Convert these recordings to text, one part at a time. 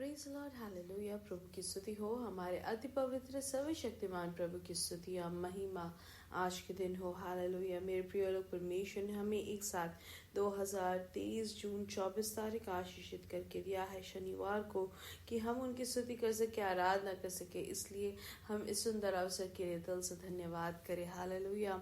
Praise Lord hallelujah. प्रभु की स्तुति हो, हमारे अति पवित्र सर्वशक्तिमान प्रभु की स्तुति और महिमा आज के दिन हो। हालेलुया। मेरे प्रिय लोग, परमेश्वर ने हमें एक साथ 2023 जून 24 तारीख आशीषित करके दिया है शनिवार को कि हम उनकी स्तुति कर सके, आराधना कर सके। इसलिए हम इस सुंदर अवसर के लिए दिल से धन्यवाद करें। हालेलुया।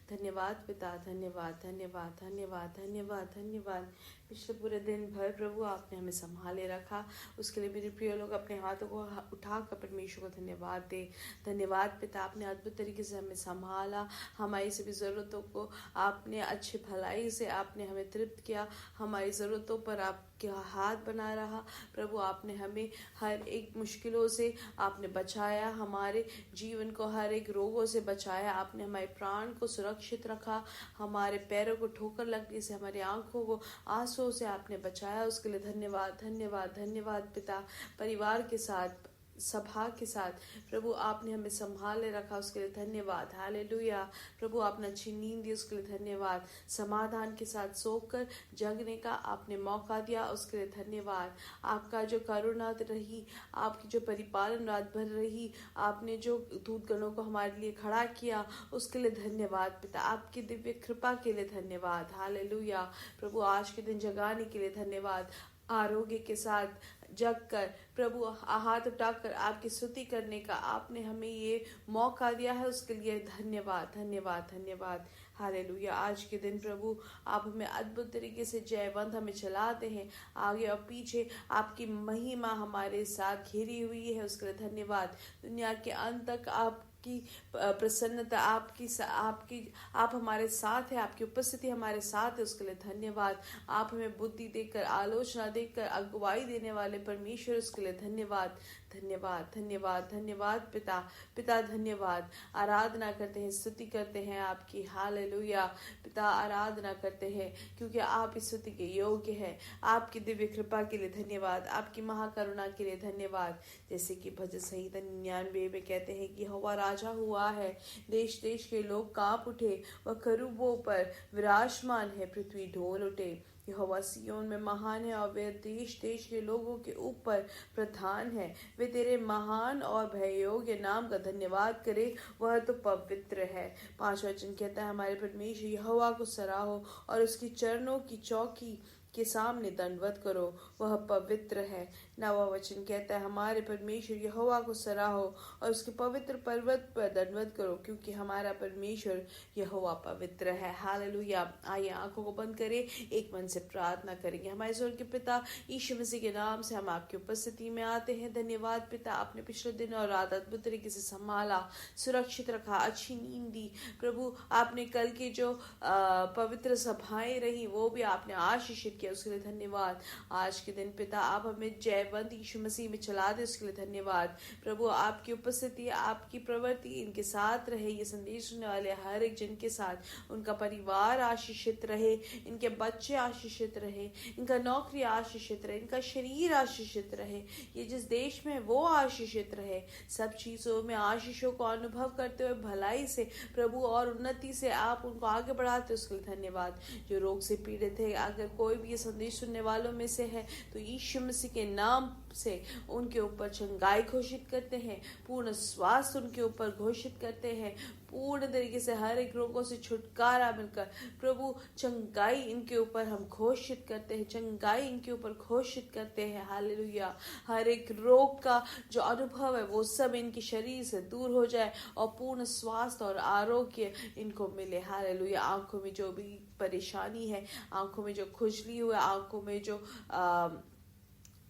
धन्यवाद पिता, धन्यवाद धन्यवाद धन्यवाद धन्यवाद धन्यवाद। पिछले पूरे दिन भर प्रभु आपने हमें संभाले रखा, उसके लिए मेरे प्रिय लोग अपने हाथों को उठाकर परमेश्वर को धन्यवाद दे। धन्यवाद पिता, आपने अद्भुत तरीके से हमें संभाला, हमारी सभी ज़रूरतों को आपने अच्छी भलाई से आपने हमें तृप्त किया, हमारी ज़रूरतों पर आपका हाथ बना रहा। प्रभु आपने हमें हर एक मुश्किलों से आपने बचाया, हमारे जीवन को हर एक रोगों से बचाया। आपने हमारे प्राण को सुरक्षित रखा, हमारे पैरों को ठोकर लगने से, हमारी आंखों को आंसुओं से आपने बचाया। उसके लिए धन्यवाद धन्यवाद धन्यवाद पिता। परिवार के साथ, सभा के साथ प्रभु आपने हमें संभाले रखा, उसके लिए धन्यवाद। हालेलुया। प्रभु आपने अच्छी नींद दी, उसके लिए धन्यवाद। समाधान के साथ सोकर जगने का आपने मौका दिया, उसके लिए धन्यवाद। आपका जो करुणा रही, आपकी जो परिपालन रात भर रही, आपने जो दूतगणों को हमारे लिए खड़ा किया, उसके लिए धन्यवाद पिता। आपकी दिव्य कृपा के लिए धन्यवाद। हालेलुया। प्रभु आज के दिन जगाने के लिए धन्यवाद। आरोग्य के साथ जग कर प्रभु हाथ उठाकर आपकी स्तुति करने का आपने हमें ये मौका दिया है, उसके लिए धन्यवाद धन्यवाद धन्यवाद। हालेलुया। आज के दिन प्रभु आप हमें अद्भुत तरीके से जयवंत हमें चलाते हैं, आगे और पीछे आपकी महिमा हमारे साथ घिरी हुई है, उसके लिए धन्यवाद। दुनिया के अंत तक आप की प्रसन्नता, आप हमारे साथ है, आपकी उपस्थिति हमारे साथ है, उसके लिए धन्यवाद। आप हमें बुद्धि देकर, आलोचना देकर, अगुवाई देने वाले परमेश्वर, उसके लिए धन्यवाद धन्यवाद धन्यवाद धन्यवाद पिता धन्यवाद। आराधना करते हैं, स्तुति करते हैं आपकी। हालेलुया पिता, आराधना करते हैं क्योंकि आप इस स्तुति के योग्य है। आपकी दिव्य कृपा के लिए धन्यवाद, आपकी महाकरुणा के लिए धन्यवाद। जैसे कि भजन संहिता 99 में कहते हैं कि यहोवा राजा हुआ है, देश देश के लोग कांप उठे, वह करूबों पर विराजमान है, पृथ्वी ढोल उठे। यहोवा सिय्योन में महान है और वे देश देश के लोगों के ऊपर प्रधान है। वे तेरे महान और भययोग्य नाम का धन्यवाद करे, वह तो पवित्र है। 5 वचन कहता है, हमारे परमेश्वर यहोवा को सराहो और उसकी चरणों की चौकी के सामने दंडवत करो, वह पवित्र है। 9वां वचन कहता है, हमारे परमेश्वर यहोवा को सराहो और उसके पवित्र पर्वत पर दंडवत करो, क्योंकि हमारा परमेश्वर यहोवा पवित्र है। हालेलुया। आइए आंखों को बंद करें, एक मन से प्रार्थना करेंगे। हमारे स्वर्ग के पिता, यीशु मसीह के नाम से हम आपकी उपस्थिति में आते हैं। धन्यवाद पिता, आपने पिछले दिन और रात अद्भुत तरीके से संभाला, सुरक्षित रखा, अच्छी नींद दी। प्रभु आपने कल की जो पवित्र सभाएं रही वो भी आपने आशीषित किया, उसके लिए धन्यवाद। आज के दिन पिता आप हमें जयवंत यीशु मसीह में चला दे, उसके लिए धन्यवाद। प्रभु आपकी उपस्थिति, आपकी प्रवृत्ति इनके साथ रहे, ये संदेश सुनने वाले हर एक जन के साथ, उनका परिवार आशीषित रहे, इनके बच्चे आशीषित रहे, इनका नौकरी आशीषित रहे, इनका शरीर आशीषित रहे, ये जिस देश में वो आशीषित रहे। सब चीजों में आशीषों को अनुभव करते हुए भलाई से प्रभु और उन्नति से आप उनको आगे बढ़ाते, उसके लिए धन्यवाद। जो रोग से पीड़ित है, अगर कोई भी ये संदेश सुनने वालों में से है तो यीशु मसीह के नाम से उनके ऊपर चंगाई घोषित करते हैं, पूर्ण स्वास्थ्य उनके ऊपर घोषित करते हैं, पूर्ण तरीके से हर एक रोगों से छुटकारा मिलकर प्रभु चंगाई इनके ऊपर हम घोषित करते हैं, चंगाई इनके ऊपर घोषित करते हैं। हालेलुया। हर एक रोग का जो अनुभव है वो सब इनके शरीर से दूर हो जाए और पूर्ण स्वास्थ्य और आरोग्य इनको मिले। हालेलुया। आंखों में जो भी परेशानी है, आंखों में जो खुजली हुआ, आंखों में जो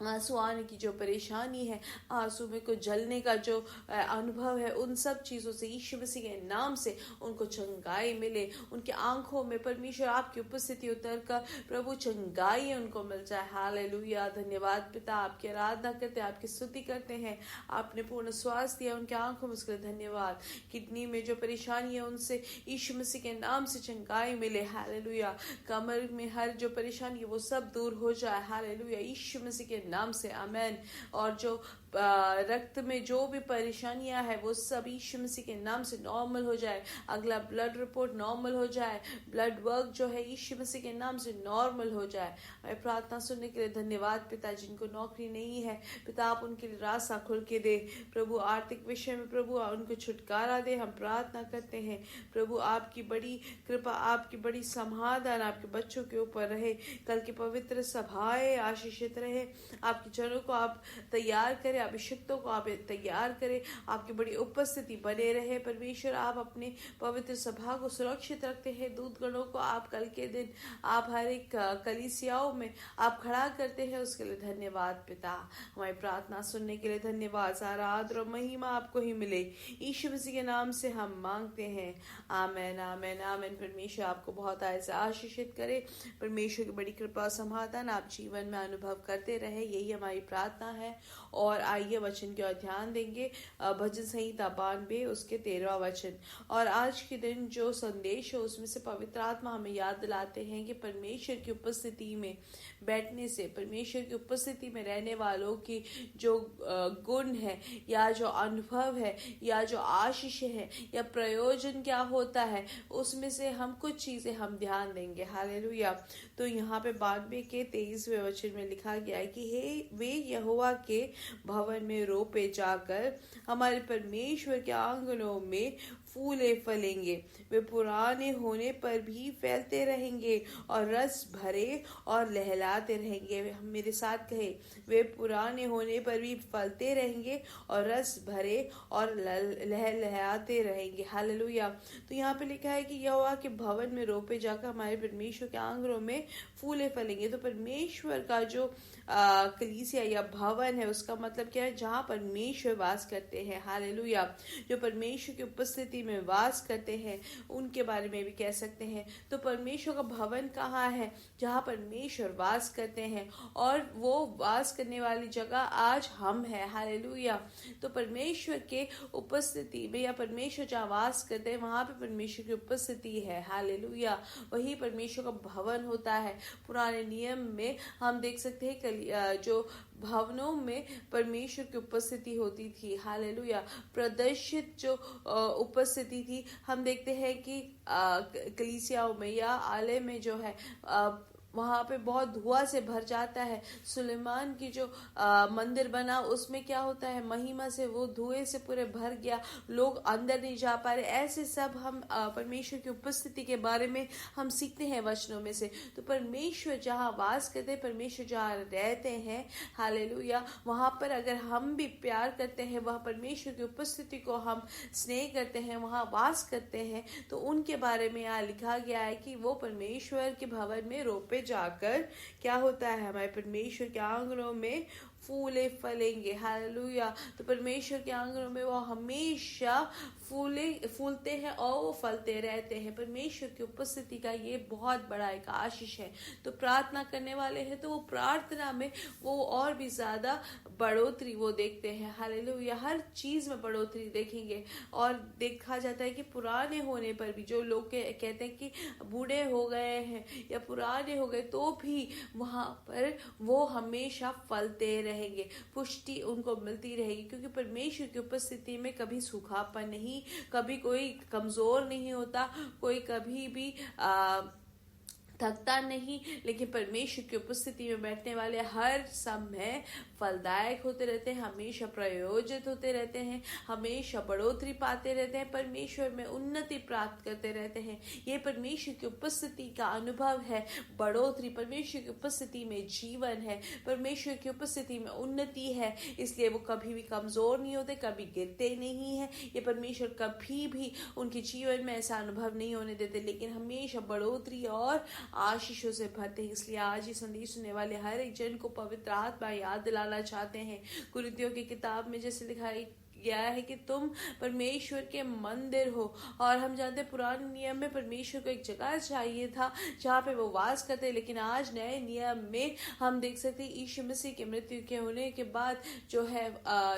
आंसू आने की जो परेशानी है, आंसू में को जलने का जो अनुभव है, उन सब चीजों से यीशु मसीह के नाम से उनको चंगाई मिले। उनकी आंखों में परमेश्वर आपकी उपस्थिति उतर कर प्रभु चंगाई उनको मिल जाए। हालेलुया। धन्यवाद पिता, आपकी आराधना करते हैं, आपकी स्तुति करते हैं। आपने पूर्ण स्वास्थ्य दिया उनकी आंखों में, उसके लिए धन्यवाद। किडनी में जो परेशानी है उनसे यीशु मसीह के नाम से चंगाई मिले। हालेलुया। कमर में हर जो परेशानी है वो सब दूर हो जाए। हालेलुया। यीशु मसीह के नाम से आमेन। और जो रक्त में जो भी परेशानियां है वो सब यीशु मसीह के नाम से नॉर्मल हो जाए। अगला ब्लड रिपोर्ट नॉर्मल हो जाए, ब्लड वर्क जो है यीशु मसीह के नाम से नॉर्मल हो जाए। मैं प्रार्थना सुनने के लिए धन्यवाद पिता। जिनको नौकरी नहीं है पिता, आप उनके लिए रास्ता खोल के दे प्रभु। आर्थिक विषय में प्रभु उनको छुटकारा दे। हम प्रार्थना करते हैं प्रभु, आपकी बड़ी कृपा, आपकी बड़ी समाधान आपके बच्चों के ऊपर रहे। कल की पवित्र सभाएं आशीषित रहे। आपके जनों को आप तैयार करें, अभिषिक्तों को आप तैयार करें, आपकी बड़ी उपस्थिति बने रहे। परमेश्वर आप अपने पवित्र सभा को सुरक्षित रखते हैं। दूतगणों को आप कल के दिन आप हर एक कलीसियाओं में आप खड़ा करते हैं, उसके लिए धन्यवाद पिता। हमारी प्रार्थना सुनने के लिए धन्यवाद। सारा आदर और महिमा आपको ही मिले, यीशु मसीह के नाम से हम मांगते हैं, आमेन आमेन आमेन। परमेश्वर आपको बहुत ऐसे आशीषित करे। परमेश्वर की बड़ी कृपा समाधान आप जीवन में अनुभव करते रहे, यही हमारी प्रार्थना है। और आइए वचन की ओर ध्यान देंगे। भजन संहिता 92 उसके 13वां वचन। और आज के दिन जो संदेश है उसमें से पवित्र आत्मा हमें याद दिलाते हैं कि परमेश्वर की उपस्थिति में बैठने से, परमेश्वर की उपस्थिति में रहने वालों की जो गुण है या जो अनुभव है या जो आशीष है या प्रयोजन क्या होता है, उसमें से हम कुछ चीजें हम ध्यान देंगे। हालेलुया। तो यहाँ पे 92 के 23वें वचन में लिखा गया है कि हे वे यहोवा के भवन में रोपे जाकर हमारे परमेश्वर के आंगनों में फूले फलेंगे। वे पुराने होने पर भी फैलते रहेंगे और रस भरे और लहलाते रहेंगे। मेरे साथ कहे, वे पुराने होने पर भी फलते रहेंगे और रस भरे और लहलाते रहेंगे। हालेलुया। तो यहाँ पे लिखा है कि यहोवा के भवन में रोपे जाकर हमारे परमेश्वर के आंगनों में फूले फलेंगे। तो परमेश्वर का जो कलीसिया या भवन है, उसका मतलब क्या है? जहाँ परमेश्वर वास करते हैं। हालेलुया। जो परमेश्वर की उपस्थिति में वास करते हैं उनके बारे में भी कह सकते हैं। तो परमेश्वर का भवन कहाँ है? जहाँ परमेश्वर वास करते हैं, और वो वास करने वाली जगह आज हम हैं। हालेलुया। तो परमेश्वर के उपस्थिति में या परमेश्वर जहाँ वास करते हैं वहां पे परमेश्वर की उपस्थिति है। हालेलुया। वही परमेश्वर का भवन होता है। पुराने नियम में हम देख सकते हैं जो भवनों में परमेश्वर की उपस्थिति होती थी। हालेलुया। प्रदर्शित जो उपस्थिति थी, हम देखते हैं कि कलीसियाओं में या आलय में जो है वहां पे बहुत धुआं से भर जाता है। सुलेमान की जो मंदिर बना उसमें क्या होता है, महिमा से वो धुएं से पूरे भर गया, लोग अंदर नहीं जा पा रहे। ऐसे सब हम परमेश्वर की उपस्थिति के बारे में हम सीखते हैं वचनों में से। तो परमेश्वर जहाँ वास करते हैं, परमेश्वर जहाँ रहते हैं, हालेलुया, वहां पर अगर हम भी प्यार करते हैं, वह परमेश्वर की उपस्थिति को हम स्नेह करते हैं, वहां वास करते हैं, तो उनके बारे में यहाँ लिखा गया है कि वो परमेश्वर के भवन में रोपे जाकर क्या होता है, हमारे परमेश्वर के आंगनों में फूले फलेंगे। हालेलुया। तो परमेश्वर के आंगनों में वो हमेशा फूलते हैं और वो फलते रहते हैं। परमेश्वर की उपस्थिति का ये बहुत बड़ा एक आशीष है। तो प्रार्थना करने वाले हैं तो वो प्रार्थना में वो और भी ज्यादा बढ़ोतरी वो देखते हैं। हालेलुया। हर चीज में बढ़ोतरी देखेंगे। और देखा जाता है कि पुराने होने पर भी, जो लोग कहते हैं कि बूढ़े हो गए हैं या पुराने हो गए, तो भी वहां पर वो हमेशा फलते रहेंगे, पुष्टि उनको मिलती रहेगी, क्योंकि परमेश्वर की उपस्थिति में कभी सूखापन नहीं, कभी कोई कमजोर नहीं होता, कोई कभी भी थकता नहीं, लेकिन परमेश्वर की उपस्थिति में बैठने वाले हर समय फलदायक होते रहते हैं, हमेशा प्रयोजित होते रहते हैं, हमेशा बढ़ोतरी पाते रहते हैं, परमेश्वर में उन्नति प्राप्त करते रहते हैं। ये परमेश्वर की उपस्थिति का अनुभव है, बढ़ोतरी, परमेश्वर की उपस्थिति में जीवन है, परमेश्वर की उपस्थिति में उन्नति है। इसलिए वो कभी भी कमजोर नहीं होते, कभी गिरते नहीं है। ये परमेश्वर कभी भी उनके जीवन में ऐसा अनुभव नहीं होने देते, लेकिन हमेशा बढ़ोतरी और आशीषों से भरते हैं। इसलिए आज ये संदेश सुनने वाले हर एक जन को पवित्र आत्मा याद दिलाना चाहते हैं। कुरिन्थियों की किताब में जैसे लिखा है गया है कि तुम परमेश्वर के मंदिर हो। और हम जानते हैं पुराने नियम में परमेश्वर को एक जगह चाहिए था जहाँ पे वो वास करते, लेकिन आज नए नियम में हम देख सकते हैं यीशु मसीह के मृत्यु के होने के बाद जो है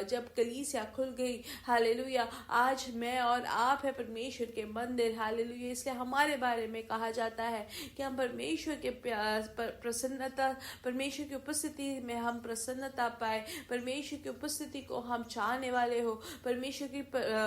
जब कलीसिया खुल गई, हालेलुया, आज मैं और आप है परमेश्वर के मंदिर, हालेलुया। इसलिए हमारे बारे में कहा जाता है कि हम परमेश्वर के प्रसन्नता, परमेश्वर की उपस्थिति में हम प्रसन्नता पाए, परमेश्वर की उपस्थिति को हम चाहने वाले हो, परमेश्वर की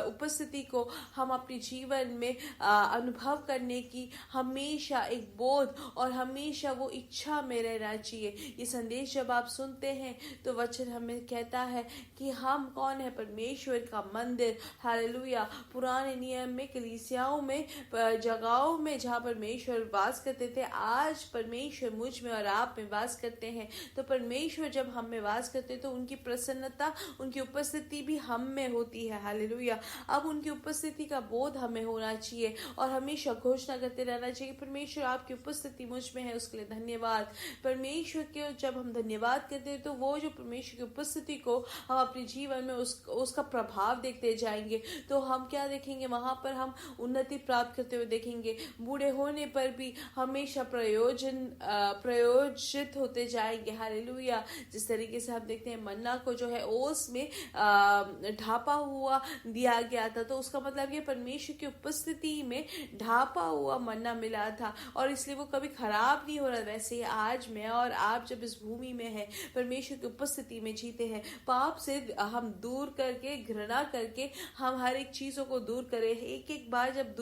उपस्थिति को हम अपने जीवन में अनुभव करने की हमेशा एक बोध और हमेशा वो इच्छा में रहना चाहिए। ये संदेश जब आप सुनते हैं तो वचन हमें कहता है कि हम कौन है, परमेश्वर का मंदिर, हालेलुया। पुराने नियम में कलीसियाओं में, जगहों में जहाँ परमेश्वर वास करते थे, आज परमेश्वर मुझ में और आप में वास करते हैं। तो परमेश्वर जब हम में वास करते तो उनकी प्रसन्नता, उनकी उपस्थिति भी हम में होती है, हालेलुया। अब उनकी उपस्थिति का बोध हमें होना चाहिए और हमेशा घोषणा करते रहना चाहिए, परमेश्वर आपकी उपस्थिति मुझ में है, उसके लिए धन्यवाद। परमेश्वर के जब हम धन्यवाद करते हैं तो वो जो परमेश्वर की उपस्थिति को हम अपने जीवन में उसका प्रभाव देखते जाएंगे, तो हम क्या देखेंगे, वहां पर हम उन्नति प्राप्त करते हुए देखेंगे। बूढ़े होने पर भी हमेशा प्रयोजित होते जाएंगे, हालेलुया। जिस तरीके से हम देखते हैं मन्ना को जो है ओस में ढापा हुआ दिया गया था, तो उसका मतलब ये परमेश्वर की उपस्थिति में ढापा हुआ मन्ना मिला था और इसलिए वो कभी खराब नहीं हो रहा। वैसे आज मैं और आप जब इस भूमि में है, परमेश्वर की उपस्थिति में जीते हैं, पाप से हम दूर करके, घृणा करके हम हर एक चीजों को दूर करें। एक बार जब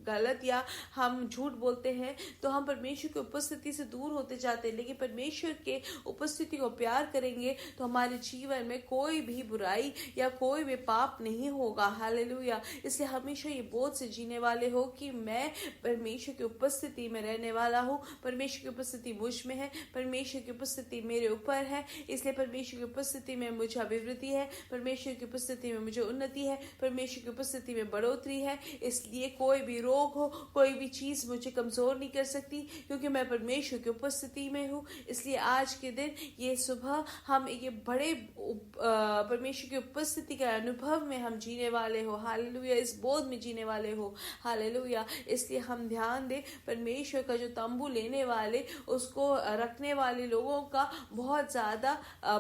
गलत या हम झूठ बोलते हैं तो हम परमेश्वर की उपस्थिति से दूर होते जाते हैं, लेकिन परमेश्वर के उपस्थिति को प्यार करेंगे तो हमारे जीवन में कोई भी बुराई या कोई भी पाप नहीं होगा, हालेलुया। इसलिए हमेशा ये बोझ से जीने वाले हो कि मैं परमेश्वर की उपस्थिति में रहने वाला हूँ, परमेश्वर की उपस्थिति मुझ में है, परमेश्वर की उपस्थिति मेरे ऊपर है, इसलिए परमेश्वर की उपस्थिति में मुझे अभिवृद्धि है, परमेश्वर की उपस्थिति में मुझे उन्नति है, परमेश्वर की उपस्थिति में बढ़ोतरी है। इसलिए कोई भी रोग हो, कोई भी चीज मुझे कमजोर नहीं कर सकती, क्योंकि मैं परमेश्वर की उपस्थिति में हूँ। इसलिए आज के दिन, ये सुबह हम ये बड़े परमेश्वर की उपस्थिति के अनुभव में हम जीने वाले हो, हालेलुया। इस बोध में जीने वाले हो, हालेलुया। इसलिए हम ध्यान दें, परमेश्वर का जो तंबू लेने वाले, उसको रखने वाले लोगों का बहुत ज्यादा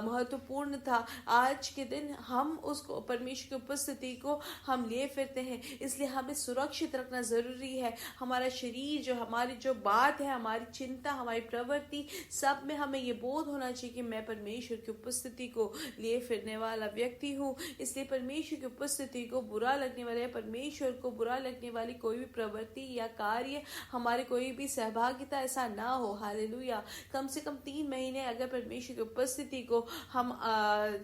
महत्वपूर्ण था। आज के दिन हम उसको, परमेश्वर की उपस्थिति को हम लिए फिरते हैं, इसलिए हमें सुरक्षित रखना जरूरी है। हमारा शरीर, जो हमारी जो बात है, हमारी चिंता, हमारी प्रवृत्ति, सब में हमें ये बोध होना चाहिए कि मैं परमेश्वर की उपस्थिति को लिए फिरने वाला व्यक्ति हूँ। इसलिए परमेश्वर की उपस्थिति को बुरा लगने वाले, परमेश्वर को बुरा लगने वाली कोई भी प्रवृत्ति या कार्य, हमारे कोई भी सहभागिता ऐसा ना हो, हालेलुया। कम से कम 3 महीने अगर परमेश्वर की उपस्थिति को हम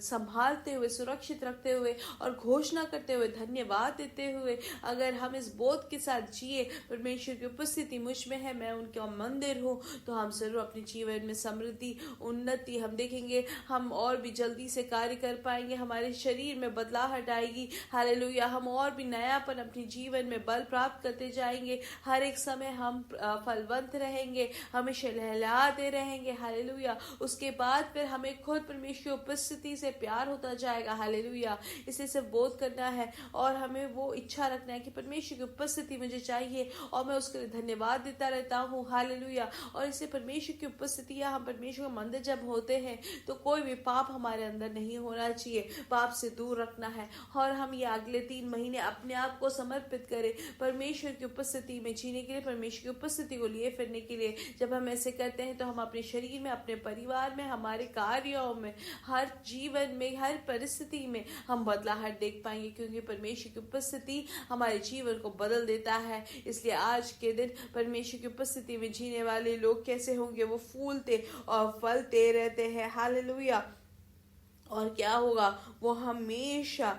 संभालते हुए, सुरक्षित रखते हुए और घोषणा करते हुए, धन्यवाद देते हुए अगर हम इस बोध के साथ जिए, परमेश्वर की उपस्थिति मुझ में है, मैं उनका मंदिर हूँ, तो हम जरूर अपने जीवन में समृद्धि, उन्नति हम देखेंगे। हम और भी जल्दी से कार्य कर पाएंगे, हमारे शरीर में बदलाहट आएगी, हालेलुया। हम और भी नयापन अपने जीवन में बल प्राप्त करते जाएंगे। हर एक समय हम फलवंत रहेंगे, हमेशा लहलहाते रहेंगे, हालेलुया। उसके बाद फिर हमें खुद परमेश्वर की उपस्थिति से प्यार होता जाएगा, हालेलुया। इसे सिर्फ बोध करना है और हमें वो इच्छा रखना है कि परमेश्वर की उपस्थिति मुझे चाहिए और मैं उसके लिए धन्यवाद देता रहता हूँ, हालेलुया। और इससे परमेश्वर की उपस्थिति या हम परमेश्वर का मंदिर जब होते हैं तो कोई भी पाप हमारे अंदर नहीं होना चाहिए, पाप से दूर रखना है। और हम ये अगले 3 महीने अपने आप को समर्पित करें परमेश्वर की उपस्थिति में जीने के लिए, परमेश्वर की उपस्थिति को लिए फिरने के लिए। जब हम ऐसे करते हैं तो हम अपने शरीर में, अपने परिवार में, हमारे कार्यों में, हर जीवन में, हर परिस्थिति में हम बदलाहट देख पाएंगे, क्योंकि परमेश्वर की उपस्थिति हमारे जीवन को बदल देता है। इसलिए आज के दिन परमेश्वर की उपस्थिति में जीने वाले लोग कैसे होंगे, वो फूलते और फलते रहते हैं, हालेलुया। और क्या होगा, वो हमेशा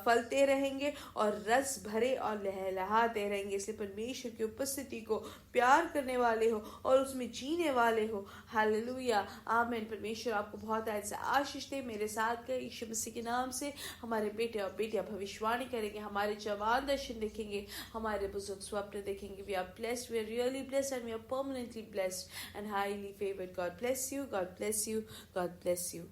फलते रहेंगे और रस भरे और लहलहाते रहेंगे। इसलिए परमेश्वर की उपस्थिति को प्यार करने वाले हो और उसमें जीने वाले हो, हालेलुया, आमीन। परमेश्वर आपको बहुत ऐसा आशीष दे। मेरे साथ गए यीशु मसीह के नाम से हमारे बेटे और बेटियां भविष्यवाणी करेंगे, हमारे जवान दर्शन देखेंगे, हमारे बुजुर्ग स्वप्न देखेंगे। We are blessed, we are really blessed and we are permanently blessed and highly favoured. God bless you, God bless you, God bless you.